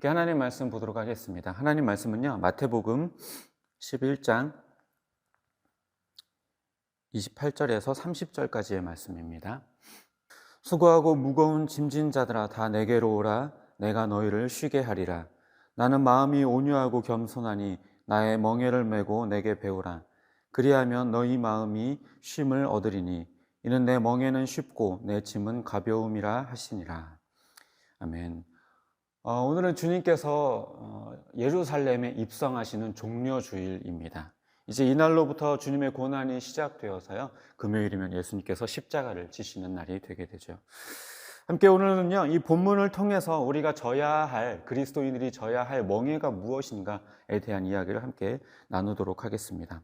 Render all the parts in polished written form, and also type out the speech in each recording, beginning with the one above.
이렇게 하나님 말씀 보도록 하겠습니다. 하나님 말씀은요, 마태복음 11장 28절에서 30절까지의 말씀입니다. 수고하고 무거운 짐진 자들아 다 내게로 오라. 내가 너희를 쉬게 하리라. 나는 마음이 온유하고 겸손하니 나의 멍에를 메고 내게 배우라. 그리하면 너희 마음이 쉼을 얻으리니 이는 내 멍에는 쉽고 내 짐은 가벼움이라 하시니라. 아멘. 오늘은 주님께서 예루살렘에 입성하시는 종려주일입니다. 이제 이날로부터 주님의 고난이 시작되어서요, 금요일이면 예수님께서 십자가를 지시는 날이 되게 되죠. 함께 오늘은요, 이 본문을 통해서 우리가 그리스도인들이 져야 할 멍에가 무엇인가에 대한 이야기를 함께 나누도록 하겠습니다.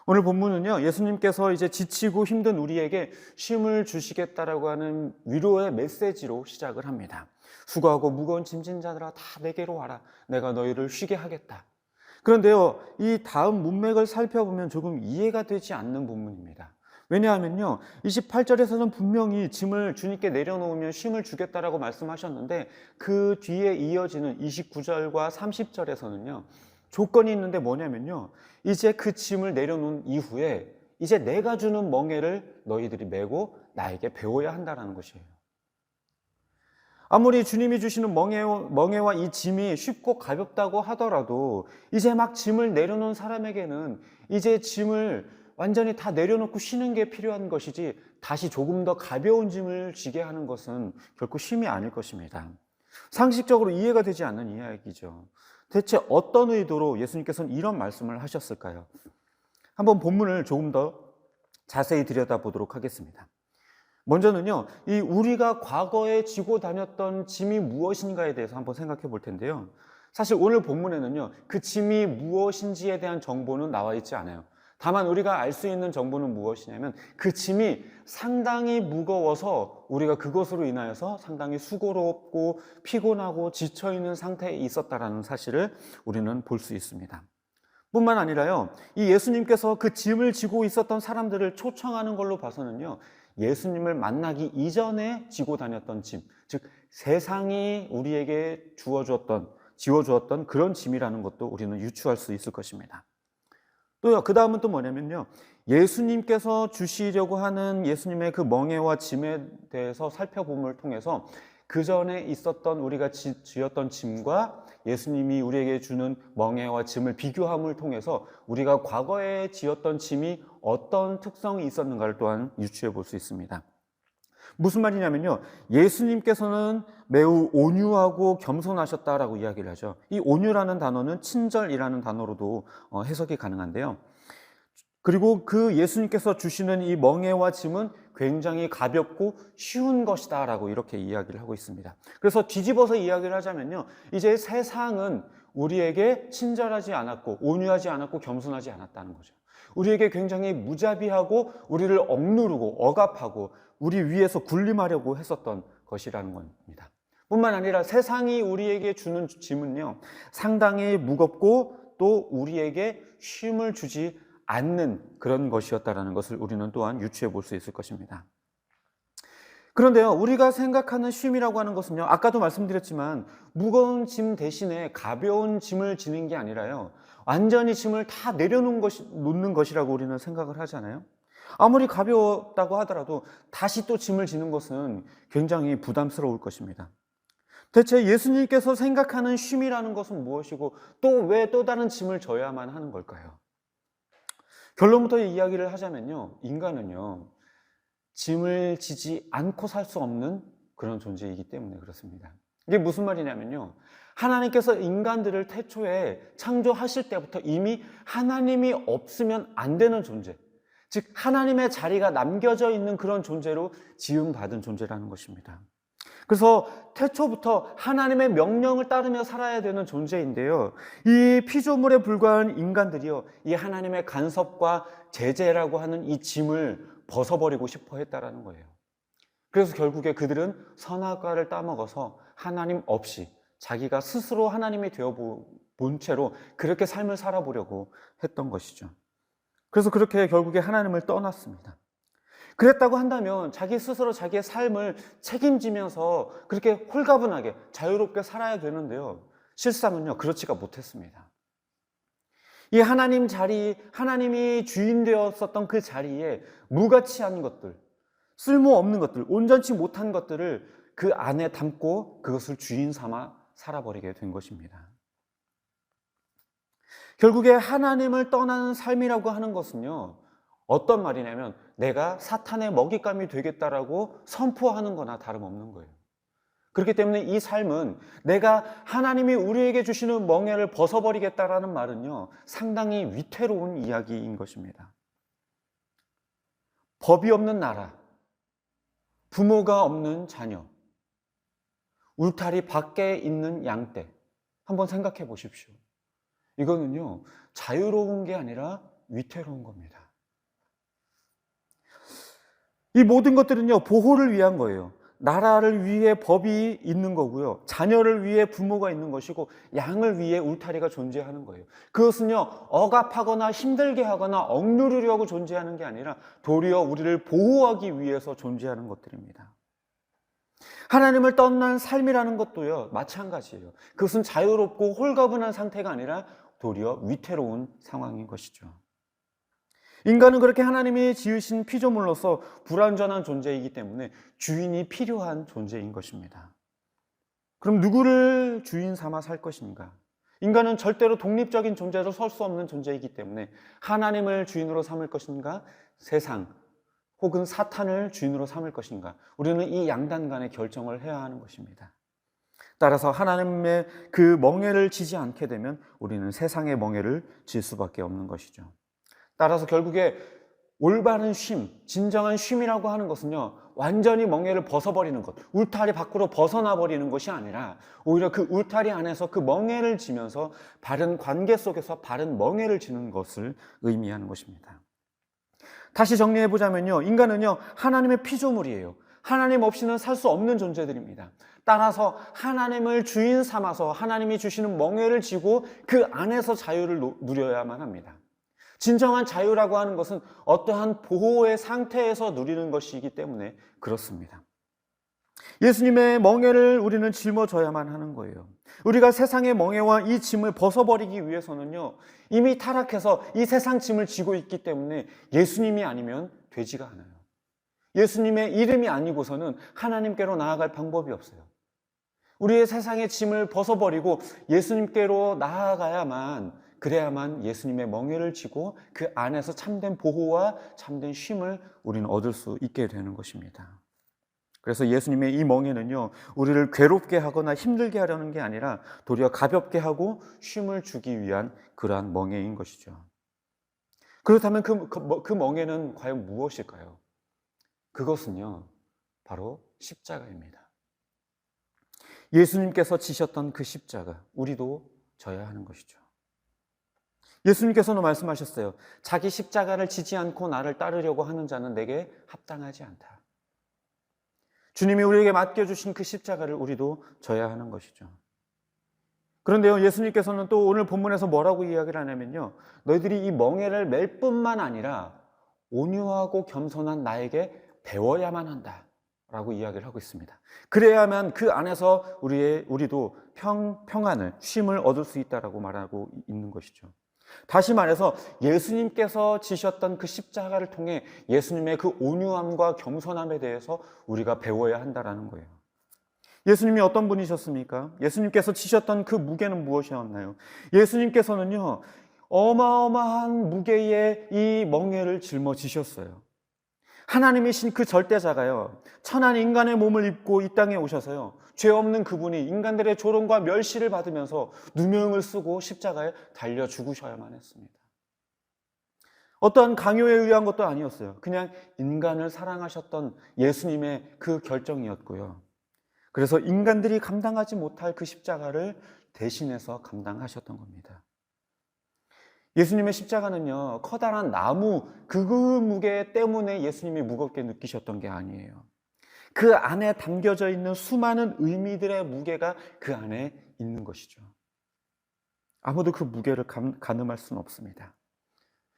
오늘 본문은요, 예수님께서 이제 지치고 힘든 우리에게 쉼을 주시겠다라고 하는 위로의 메시지로 시작을 합니다. 수고하고 무거운 짐진 자들아 다 내게로 와라. 내가 너희를 쉬게 하겠다. 그런데요, 이 다음 문맥을 살펴보면 조금 이해가 되지 않는 본문입니다. 왜냐하면요, 28절에서는 분명히 짐을 주님께 내려놓으면 쉼을 주겠다라고 말씀하셨는데 그 뒤에 이어지는 29절과 30절에서는요, 조건이 있는데 뭐냐면요, 이제 그 짐을 내려놓은 이후에 이제 내가 주는 멍에를 너희들이 메고 나에게 배워야 한다는 것이에요. 아무리 주님이 주시는 멍에와 이 짐이 쉽고 가볍다고 하더라도 이제 막 짐을 내려놓은 사람에게는 이제 짐을 완전히 다 내려놓고 쉬는 게 필요한 것이지 다시 조금 더 가벼운 짐을 지게 하는 것은 결코 쉼이 아닐 것입니다. 상식적으로 이해가 되지 않는 이야기죠. 대체 어떤 의도로 예수님께서는 이런 말씀을 하셨을까요? 한번 본문을 조금 더 자세히 들여다보도록 하겠습니다. 먼저는요, 이 우리가 과거에 지고 다녔던 짐이 무엇인가에 대해서 한번 생각해 볼 텐데요. 사실 오늘 본문에는요, 그 짐이 무엇인지에 대한 정보는 나와 있지 않아요. 다만 우리가 알 수 있는 정보는 무엇이냐면 그 짐이 상당히 무거워서 우리가 그것으로 인하여서 상당히 수고롭고 피곤하고 지쳐있는 상태에 있었다라는 사실을 우리는 볼 수 있습니다. 뿐만 아니라요, 이 예수님께서 그 짐을 지고 있었던 사람들을 초청하는 걸로 봐서는요, 예수님을 만나기 이전에 지고 다녔던 짐, 즉 세상이 우리에게 지워주었던 그런 짐이라는 것도 우리는 유추할 수 있을 것입니다. 또요, 그 다음은 또 뭐냐면요, 예수님께서 주시려고 하는 예수님의 그 멍에와 짐에 대해서 살펴봄을 통해서 그 전에 있었던 우리가 지었던 짐과 예수님이 우리에게 주는 멍에와 짐을 비교함을 통해서 우리가 과거에 지었던 짐이 어떤 특성이 있었는가를 또한 유추해 볼 수 있습니다. 무슨 말이냐면요, 예수님께서는 매우 온유하고 겸손하셨다라고 이야기를 하죠. 이 온유라는 단어는 친절이라는 단어로도 해석이 가능한데요. 그리고 그 예수님께서 주시는 이 멍에와 짐은 굉장히 가볍고 쉬운 것이다 라고 이렇게 이야기를 하고 있습니다. 그래서 뒤집어서 이야기를 하자면요, 이제 세상은 우리에게 친절하지 않았고 온유하지 않았고 겸손하지 않았다는 거죠. 우리에게 굉장히 무자비하고 우리를 억누르고 억압하고 우리 위에서 군림하려고 했었던 것이라는 겁니다. 뿐만 아니라 세상이 우리에게 주는 짐은요, 상당히 무겁고 또 우리에게 쉼을 주지 않는 그런 것이었다는 것을 우리는 또한 유추해 볼 수 있을 것입니다. 그런데요, 우리가 생각하는 쉼이라고 하는 것은요, 아까도 말씀드렸지만 무거운 짐 대신에 가벼운 짐을 지는 게 아니라요, 완전히 짐을 다 놓는 것이라고 우리는 생각을 하잖아요. 아무리 가벼웠다고 하더라도 다시 또 짐을 지는 것은 굉장히 부담스러울 것입니다. 대체 예수님께서 생각하는 쉼이라는 것은 무엇이고 또 왜 또 다른 짐을 져야만 하는 걸까요? 결론부터 이야기를 하자면요, 인간은요, 짐을 지지 않고 살 수 없는 그런 존재이기 때문에 그렇습니다. 이게 무슨 말이냐면요, 하나님께서 인간들을 태초에 창조하실 때부터 이미 하나님이 없으면 안 되는 존재, 즉 하나님의 자리가 남겨져 있는 그런 존재로 지음받은 존재라는 것입니다. 그래서 태초부터 하나님의 명령을 따르며 살아야 되는 존재인데요, 이 피조물에 불과한 인간들이요, 이 하나님의 간섭과 제재라고 하는 이 짐을 벗어버리고 싶어 했다라는 거예요. 그래서 결국에 그들은 선악과를 따먹어서 하나님 없이 자기가 스스로 하나님이 되어본 채로 그렇게 삶을 살아보려고 했던 것이죠. 그래서 그렇게 결국에 하나님을 떠났습니다. 그랬다고 한다면 자기 스스로 자기의 삶을 책임지면서 그렇게 홀가분하게 자유롭게 살아야 되는데요, 실상은요, 그렇지가 못했습니다. 이 하나님 자리, 하나님이 주인 되었었던 그 자리에 무가치한 것들, 쓸모없는 것들, 온전치 못한 것들을 그 안에 담고 그것을 주인 삼아 살아버리게 된 것입니다. 결국에 하나님을 떠나는 삶이라고 하는 것은요, 어떤 말이냐면 내가 사탄의 먹잇감이 되겠다라고 선포하는 거나 다름없는 거예요. 그렇기 때문에 이 삶은 내가 하나님이 우리에게 주시는 멍에를 벗어버리겠다라는 말은요, 상당히 위태로운 이야기인 것입니다. 법이 없는 나라, 부모가 없는 자녀, 울타리 밖에 있는 양떼, 한번 생각해 보십시오. 이거는요, 자유로운 게 아니라 위태로운 겁니다. 이 모든 것들은요, 보호를 위한 거예요. 나라를 위해 법이 있는 거고요, 자녀를 위해 부모가 있는 것이고, 양을 위해 울타리가 존재하는 거예요. 그것은요, 억압하거나 힘들게 하거나 억누르려고 존재하는 게 아니라 도리어 우리를 보호하기 위해서 존재하는 것들입니다. 하나님을 떠난 삶이라는 것도요, 마찬가지예요. 그것은 자유롭고 홀가분한 상태가 아니라 도리어 위태로운 상황인 것이죠. 인간은 그렇게 하나님이 지으신 피조물로서 불완전한 존재이기 때문에 주인이 필요한 존재인 것입니다. 그럼 누구를 주인 삼아 살 것인가? 인간은 절대로 독립적인 존재로 설 수 없는 존재이기 때문에 하나님을 주인으로 삼을 것인가? 세상 혹은 사탄을 주인으로 삼을 것인가? 우리는 이 양단 간의 결정을 해야 하는 것입니다. 따라서 하나님의 그 멍에를 지지 않게 되면 우리는 세상의 멍에를 질 수밖에 없는 것이죠. 따라서 결국에 올바른 쉼, 진정한 쉼이라고 하는 것은요, 완전히 멍에를 벗어버리는 것, 울타리 밖으로 벗어나 버리는 것이 아니라 오히려 그 울타리 안에서 그 멍에를 지면서 바른 관계 속에서 바른 멍에를 지는 것을 의미하는 것입니다. 다시 정리해 보자면요, 인간은요, 하나님의 피조물이에요. 하나님 없이는 살 수 없는 존재들입니다. 따라서 하나님을 주인 삼아서 하나님이 주시는 멍에를 지고 그 안에서 자유를 누려야만 합니다. 진정한 자유라고 하는 것은 어떠한 보호의 상태에서 누리는 것이기 때문에 그렇습니다. 예수님의 멍에를 우리는 짊어져야만 하는 거예요. 우리가 세상의 멍에와 이 짐을 벗어버리기 위해서는요, 이미 타락해서 이 세상 짐을 지고 있기 때문에 예수님이 아니면 되지가 않아요. 예수님의 이름이 아니고서는 하나님께로 나아갈 방법이 없어요. 우리의 세상의 짐을 벗어버리고 예수님께로 나아가야만, 그래야만 예수님의 멍에를 지고 그 안에서 참된 보호와 참된 쉼을 우리는 얻을 수 있게 되는 것입니다. 그래서 예수님의 이 멍에는요, 우리를 괴롭게 하거나 힘들게 하려는 게 아니라 도리어 가볍게 하고 쉼을 주기 위한 그러한 멍에인 것이죠. 그렇다면 그 멍에는 과연 무엇일까요? 그것은요, 바로 십자가입니다. 예수님께서 지셨던 그 십자가, 우리도 져야 하는 것이죠. 예수님께서는 말씀하셨어요. 자기 십자가를 지지 않고 나를 따르려고 하는 자는 내게 합당하지 않다. 주님이 우리에게 맡겨주신 그 십자가를 우리도 져야 하는 것이죠. 그런데요, 예수님께서는 또 오늘 본문에서 뭐라고 이야기를 하냐면요, 너희들이 이 멍에를 맬 뿐만 아니라 온유하고 겸손한 나에게 배워야만 한다 라고 이야기를 하고 있습니다. 그래야만 그 안에서 우리도 평안을, 쉼을 얻을 수 있다라고 말하고 있는 것이죠. 다시 말해서 예수님께서 지셨던 그 십자가를 통해 예수님의 그 온유함과 겸손함에 대해서 우리가 배워야 한다라는 거예요. 예수님이 어떤 분이셨습니까? 예수님께서 지셨던 그 무게는 무엇이었나요? 예수님께서는요, 어마어마한 무게의 이 멍에를 짊어지셨어요. 하나님이신 그 절대자가요, 천한 인간의 몸을 입고 이 땅에 오셔서요, 죄 없는 그분이 인간들의 조롱과 멸시를 받으면서 누명을 쓰고 십자가에 달려 죽으셔야만 했습니다. 어떠한 강요에 의한 것도 아니었어요. 그냥 인간을 사랑하셨던 예수님의 그 결정이었고요. 그래서 인간들이 감당하지 못할 그 십자가를 대신해서 감당하셨던 겁니다. 예수님의 십자가는요, 커다란 나무 그 무게 때문에 예수님이 무겁게 느끼셨던 게 아니에요. 그 안에 담겨져 있는 수많은 의미들의 무게가 그 안에 있는 것이죠. 아무도 그 무게를 가늠할 수는 없습니다.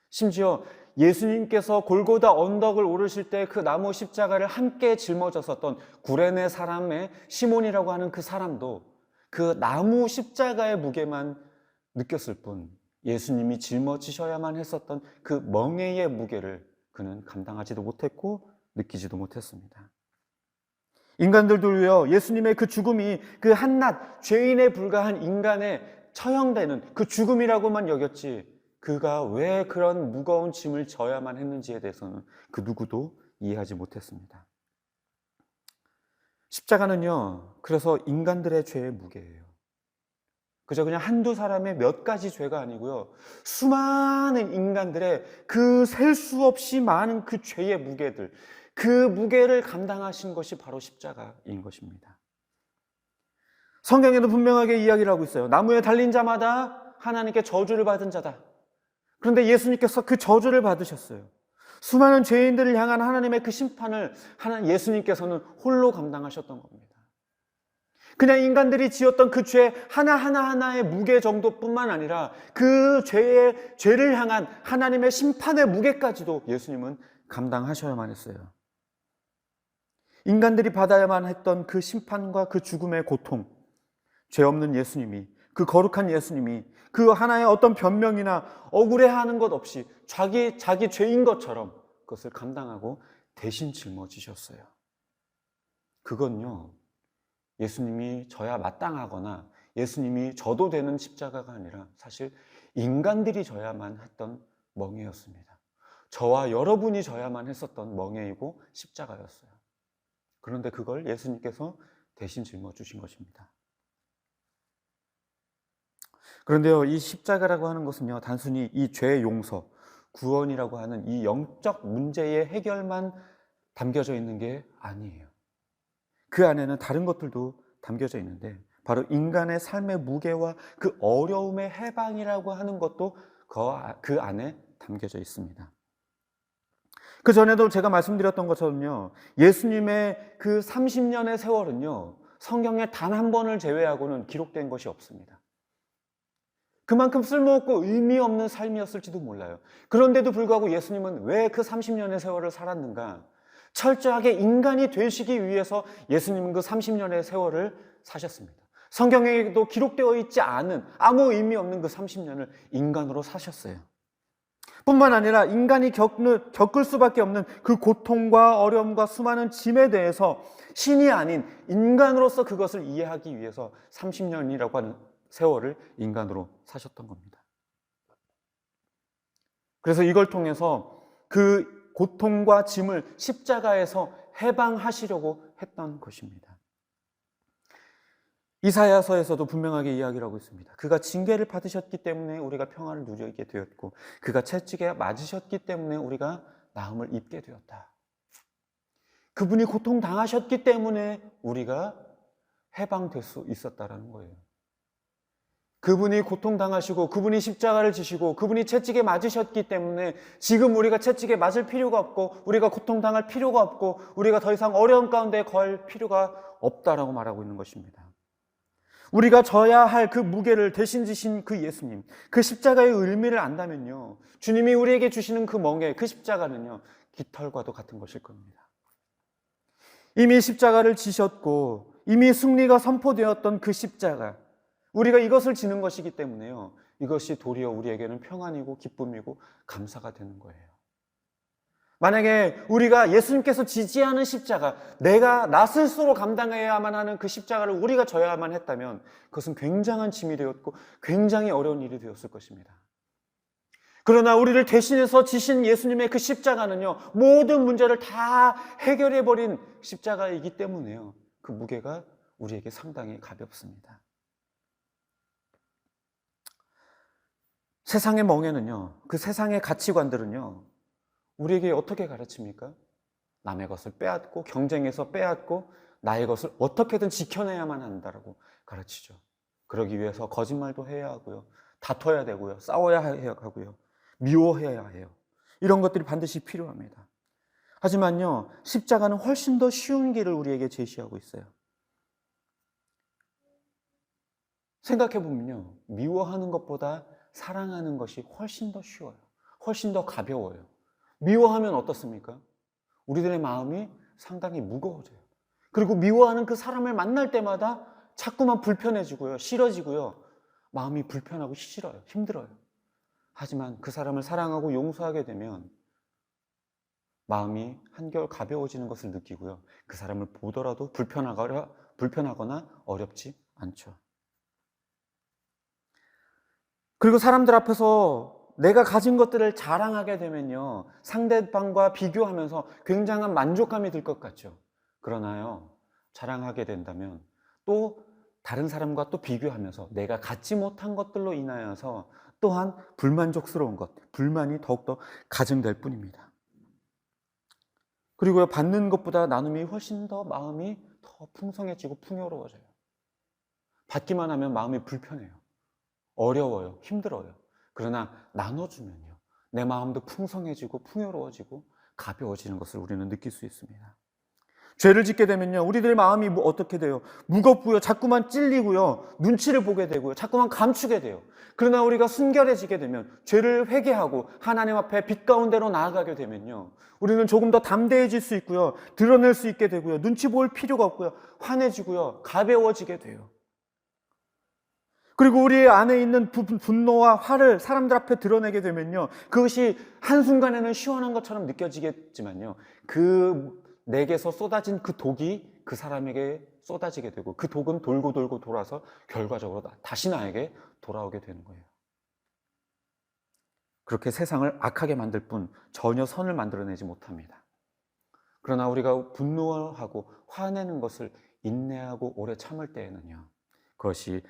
심지어 예수님께서 골고다 언덕을 오르실 때 그 나무 십자가를 함께 짊어졌었던 구레네 사람의 시몬이라고 하는 그 사람도 그 나무 십자가의 무게만 느꼈을 뿐 예수님이 짊어지셔야만 했었던 그 멍에의 무게를 그는 감당하지도 못했고 느끼지도 못했습니다. 인간들도요, 예수님의 그 죽음이 그 한낱 죄인에 불과한 인간에 처형되는 그 죽음이라고만 여겼지, 그가 왜 그런 무거운 짐을 져야만 했는지에 대해서는 그 누구도 이해하지 못했습니다. 십자가는요, 그래서 인간들의 죄의 무게예요. 그저 그냥 한두 사람의 몇 가지 죄가 아니고요, 수많은 인간들의 그 셀 수 없이 많은 그 죄의 무게들, 그 무게를 감당하신 것이 바로 십자가인 것입니다. 성경에도 분명하게 이야기를 하고 있어요. 나무에 달린 자마다 하나님께 저주를 받은 자다. 그런데 예수님께서 그 저주를 받으셨어요. 수많은 죄인들을 향한 하나님의 그 심판을 예수님께서는 홀로 감당하셨던 겁니다. 그냥 인간들이 지었던 그 죄 하나하나의 무게 정도뿐만 아니라 그 죄를 향한 하나님의 심판의 무게까지도 예수님은 감당하셔야만 했어요. 인간들이 받아야만 했던 그 심판과 그 죽음의 고통, 죄 없는 예수님이, 그 거룩한 예수님이 그 하나의 어떤 변명이나 억울해하는 것 없이 자기 죄인 것처럼 그것을 감당하고 대신 짊어지셨어요. 그건요, 예수님이 져야 마땅하거나 예수님이 져도 되는 십자가가 아니라 사실 인간들이 져야만 했던 멍에였습니다. 저와 여러분이 져야만 했었던 멍에이고 십자가였어요. 그런데 그걸 예수님께서 대신 짊어지신 것입니다. 그런데요, 이 십자가라고 하는 것은요, 단순히 이 죄 용서, 구원이라고 하는 이 영적 문제의 해결만 담겨져 있는 게 아니에요. 그 안에는 다른 것들도 담겨져 있는데, 바로 인간의 삶의 무게와 그 어려움의 해방이라고 하는 것도 그 안에 담겨져 있습니다. 그 전에도 제가 말씀드렸던 것처럼요, 예수님의 그 30년의 세월은요, 성경에 단 한 번을 제외하고는 기록된 것이 없습니다. 그만큼 쓸모없고 의미 없는 삶이었을지도 몰라요. 그런데도 불구하고 예수님은 왜 그 30년의 세월을 살았는가? 철저하게 인간이 되시기 위해서 예수님은 그 30년의 세월을 사셨습니다. 성경에도 기록되어 있지 않은 아무 의미 없는 그 30년을 인간으로 사셨어요. 뿐만 아니라 인간이 겪을 수밖에 없는 그 고통과 어려움과 수많은 짐에 대해서 신이 아닌 인간으로서 그것을 이해하기 위해서 30년이라고 하는 세월을 인간으로 사셨던 겁니다. 그래서 이걸 통해서 그 고통과 짐을 십자가에서 해방하시려고 했던 것입니다. 이사야서에서도 분명하게 이야기를 하고 있습니다. 그가 징계를 받으셨기 때문에 우리가 평안을 누리게 되었고, 그가 채찍에 맞으셨기 때문에 우리가 나음을 입게 되었다. 그분이 고통당하셨기 때문에 우리가 해방될 수 있었다라는 거예요. 그분이 고통당하시고 그분이 십자가를 지시고 그분이 채찍에 맞으셨기 때문에 지금 우리가 채찍에 맞을 필요가 없고 우리가 고통당할 필요가 없고 우리가 더 이상 어려움 가운데 걸 필요가 없다라고 말하고 있는 것입니다. 우리가 져야 할 그 무게를 대신 지신 그 예수님, 그 십자가의 의미를 안다면요, 주님이 우리에게 주시는 그 멍에, 그 십자가는요, 깃털과도 같은 것일 겁니다. 이미 십자가를 지셨고 이미 승리가 선포되었던 그 십자가, 우리가 이것을 지는 것이기 때문에요, 이것이 도리어 우리에게는 평안이고 기쁨이고 감사가 되는 거예요. 만약에 우리가 예수님께서 지지하는 십자가, 나 스스로 감당해야만 하는 그 십자가를 우리가 져야만 했다면 그것은 굉장한 짐이 되었고 굉장히 어려운 일이 되었을 것입니다. 그러나 우리를 대신해서 지신 예수님의 그 십자가는요, 모든 문제를 다 해결해버린 십자가이기 때문에요, 그 무게가 우리에게 상당히 가볍습니다. 세상의 멍에는요, 그 세상의 가치관들은요, 우리에게 어떻게 가르칩니까? 남의 것을 빼앗고 경쟁해서 빼앗고 나의 것을 어떻게든 지켜내야만 한다라고 가르치죠. 그러기 위해서 거짓말도 해야 하고요, 다퉈야 되고요, 싸워야 하고요, 미워해야 해요. 이런 것들이 반드시 필요합니다. 하지만요, 십자가는 훨씬 더 쉬운 길을 우리에게 제시하고 있어요. 생각해보면요, 미워하는 것보다 사랑하는 것이 훨씬 더 쉬워요. 훨씬 더 가벼워요. 미워하면 어떻습니까? 우리들의 마음이 상당히 무거워져요. 그리고 미워하는 그 사람을 만날 때마다 자꾸만 불편해지고요. 싫어지고요. 마음이 불편하고 싫어요. 힘들어요. 하지만 그 사람을 사랑하고 용서하게 되면 마음이 한결 가벼워지는 것을 느끼고요. 그 사람을 보더라도 불편하거나 어렵지 않죠. 그리고 사람들 앞에서 내가 가진 것들을 자랑하게 되면요, 상대방과 비교하면서 굉장한 만족감이 들 것 같죠. 그러나요, 자랑하게 된다면 또 다른 사람과 또 비교하면서 내가 갖지 못한 것들로 인하여서 또한 불만족스러운 것, 불만이 더욱더 가증될 뿐입니다. 그리고 받는 것보다 나눔이 훨씬 더 마음이 더 풍성해지고 풍요로워져요. 받기만 하면 마음이 불편해요. 어려워요. 힘들어요. 그러나 나눠주면요, 내 마음도 풍성해지고 풍요로워지고 가벼워지는 것을 우리는 느낄 수 있습니다. 죄를 짓게 되면요, 우리들의 마음이 어떻게 돼요? 무겁고요, 자꾸만 찔리고요, 눈치를 보게 되고요, 자꾸만 감추게 돼요. 그러나 우리가 순결해지게 되면, 죄를 회개하고 하나님 앞에 빛 가운데로 나아가게 되면요, 우리는 조금 더 담대해질 수 있고요, 드러낼 수 있게 되고요, 눈치 볼 필요가 없고요, 환해지고요, 가벼워지게 돼요. 그리고 우리 안에 있는 분노와 화를 사람들 앞에 드러내게 되면요, 그것이 한순간에는 시원한 것처럼 느껴지겠지만요, 내게서 쏟아진 그 독이 그 사람에게 쏟아지게 되고, 그 독은 돌고 돌고 돌아서 결과적으로 다시 나에게 돌아오게 되는 거예요. 그렇게 세상을 악하게 만들 뿐 전혀 선을 만들어내지 못합니다. 그러나 우리가 분노하고 화내는 것을 인내하고 오래 참을 때에는요, 그것이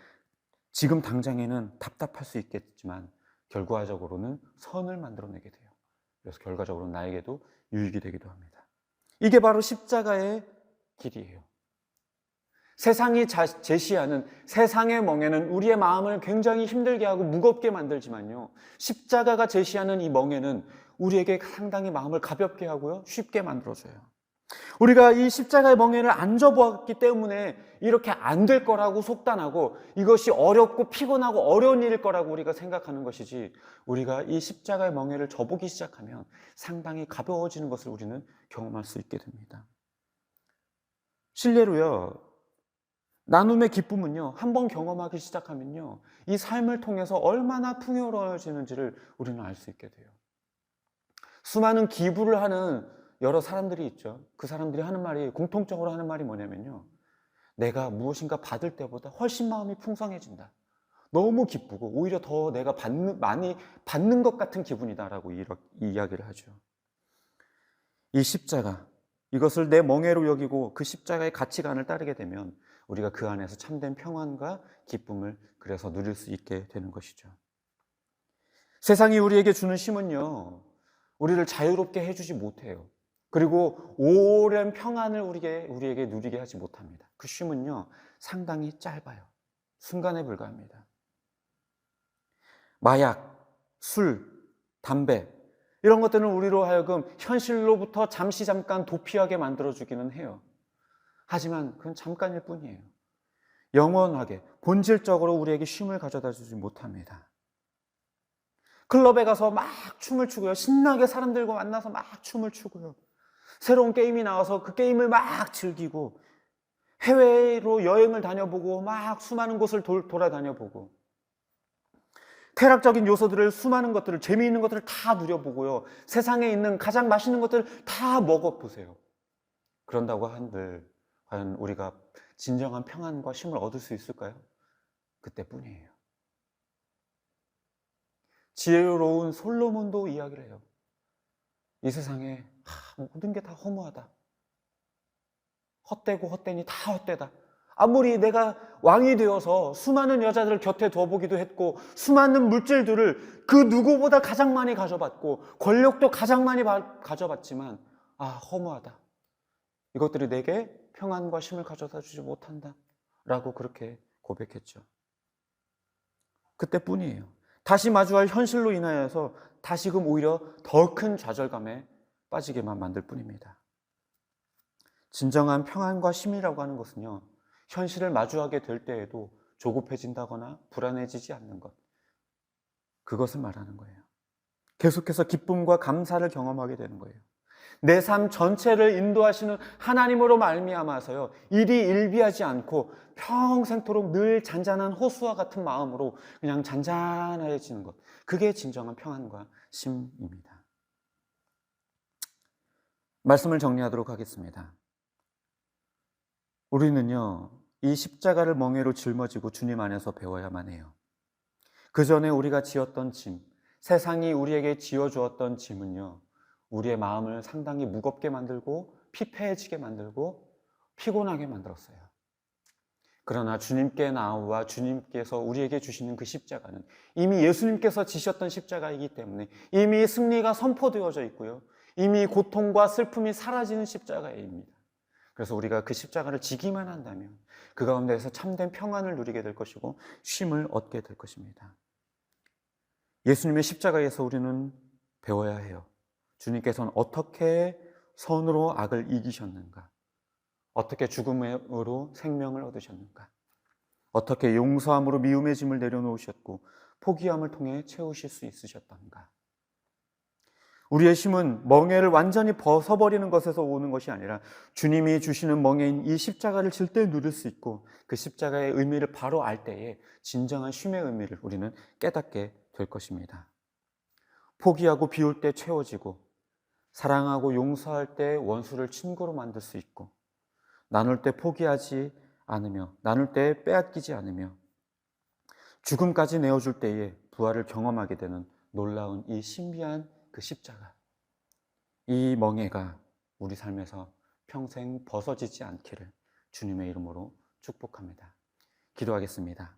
지금 당장에는 답답할 수 있겠지만 결과적으로는 선을 만들어내게 돼요. 그래서 결과적으로 나에게도 유익이 되기도 합니다. 이게 바로 십자가의 길이에요. 세상이 제시하는 세상의 멍에는 우리의 마음을 굉장히 힘들게 하고 무겁게 만들지만요, 십자가가 제시하는 이 멍에는 우리에게 상당히 마음을 가볍게 하고요, 쉽게 만들어줘요. 우리가 이 십자가의 멍에를 안 져보았기 때문에 이렇게 안 될 거라고 속단하고 이것이 어렵고 피곤하고 어려운 일일 거라고 우리가 생각하는 것이지, 우리가 이 십자가의 멍에를 져보기 시작하면 상당히 가벼워지는 것을 우리는 경험할 수 있게 됩니다. 실례로요, 나눔의 기쁨은요, 한번 경험하기 시작하면요, 이 삶을 통해서 얼마나 풍요로워지는지를 우리는 알 수 있게 돼요. 수많은 기부를 하는 여러 사람들이 있죠. 그 사람들이 하는 말이, 공통적으로 하는 말이 뭐냐면요, 내가 무엇인가 받을 때보다 훨씬 마음이 풍성해진다. 너무 기쁘고 오히려 더 내가 많이 받는 것 같은 기분이다라고 이렇게 이야기를 하죠. 이 십자가, 이것을 내 멍에로 여기고 그 십자가의 가치관을 따르게 되면 우리가 그 안에서 참된 평안과 기쁨을 그래서 누릴 수 있게 되는 것이죠. 세상이 우리에게 주는 쉼은요, 우리를 자유롭게 해주지 못해요. 그리고 오랜 평안을 우리에게 누리게 하지 못합니다. 그 쉼은요, 상당히 짧아요. 순간에 불과합니다. 마약, 술, 담배, 이런 것들은 우리로 하여금 현실로부터 잠깐 도피하게 만들어주기는 해요. 하지만 그건 잠깐일 뿐이에요. 영원하게, 본질적으로 우리에게 쉼을 가져다 주지 못합니다. 클럽에 가서 막 춤을 추고요. 신나게 사람들과 만나서 막 춤을 추고요. 새로운 게임이 나와서 그 게임을 막 즐기고, 해외로 여행을 다녀보고 막 수많은 곳을 돌아다녀보고, 쾌락적인 요소들을, 수많은 것들을, 재미있는 것들을 다 누려보고요, 세상에 있는 가장 맛있는 것들을 다 먹어보세요. 그런다고 한들 과연 우리가 진정한 평안과 쉼을 얻을 수 있을까요? 그때뿐이에요. 지혜로운 솔로몬도 이야기를 해요. 이 세상에 모든 게 다 허무하다. 헛되고 헛되니 다 헛되다. 아무리 내가 왕이 되어서 수많은 여자들을 곁에 둬보기도 했고, 수많은 물질들을 그 누구보다 가장 많이 가져봤고, 권력도 가장 많이 가져봤지만 허무하다. 이것들이 내게 평안과 쉼을 가져다 주지 못한다 라고 그렇게 고백했죠. 그때뿐이에요. 다시 마주할 현실로 인하여서 다시금 오히려 더 큰 좌절감에 빠지게만 만들 뿐입니다. 진정한 평안과 쉼이라고 하는 것은요, 현실을 마주하게 될 때에도 조급해진다거나 불안해지지 않는 것, 그것을 말하는 거예요. 계속해서 기쁨과 감사를 경험하게 되는 거예요. 내 삶 전체를 인도하시는 하나님으로 말미암아서요, 일이 일비하지 않고 평생토록 늘 잔잔한 호수와 같은 마음으로 그냥 잔잔해지는 것, 그게 진정한 평안과 쉼입니다. 말씀을 정리하도록 하겠습니다. 우리는요, 이 십자가를 멍에로 짊어지고 주님 안에서 배워야만 해요. 그 전에 우리가 지었던 짐, 세상이 우리에게 지어주었던 짐은요, 우리의 마음을 상당히 무겁게 만들고 피폐해지게 만들고 피곤하게 만들었어요. 그러나 주님께 나와 주님께서 우리에게 주시는 그 십자가는 이미 예수님께서 지셨던 십자가이기 때문에 이미 승리가 선포되어져 있고요, 이미 고통과 슬픔이 사라지는 십자가입니다. 그래서 우리가 그 십자가를 지기만 한다면 그 가운데에서 참된 평안을 누리게 될 것이고 쉼을 얻게 될 것입니다. 예수님의 십자가에서 우리는 배워야 해요. 주님께서는 어떻게 선으로 악을 이기셨는가? 어떻게 죽음으로 생명을 얻으셨는가? 어떻게 용서함으로 미움의 짐을 내려놓으셨고 포기함을 통해 채우실 수 있으셨던가? 우리의 힘은 멍에를 완전히 벗어버리는 것에서 오는 것이 아니라 주님이 주시는 멍에인 이 십자가를 질 때 누릴 수 있고 그 십자가의 의미를 바로 알 때에 진정한 쉼의 의미를 우리는 깨닫게 될 것입니다. 포기하고 비울 때 채워지고 사랑하고 용서할 때 원수를 친구로 만들 수 있고 나눌 때 포기하지 않으며 나눌 때 빼앗기지 않으며 죽음까지 내어줄 때에 부활을 경험하게 되는 놀라운 이 신비한 그 십자가, 이 멍에가 우리 삶에서 평생 벗어지지 않기를 주님의 이름으로 축복합니다. 기도하겠습니다.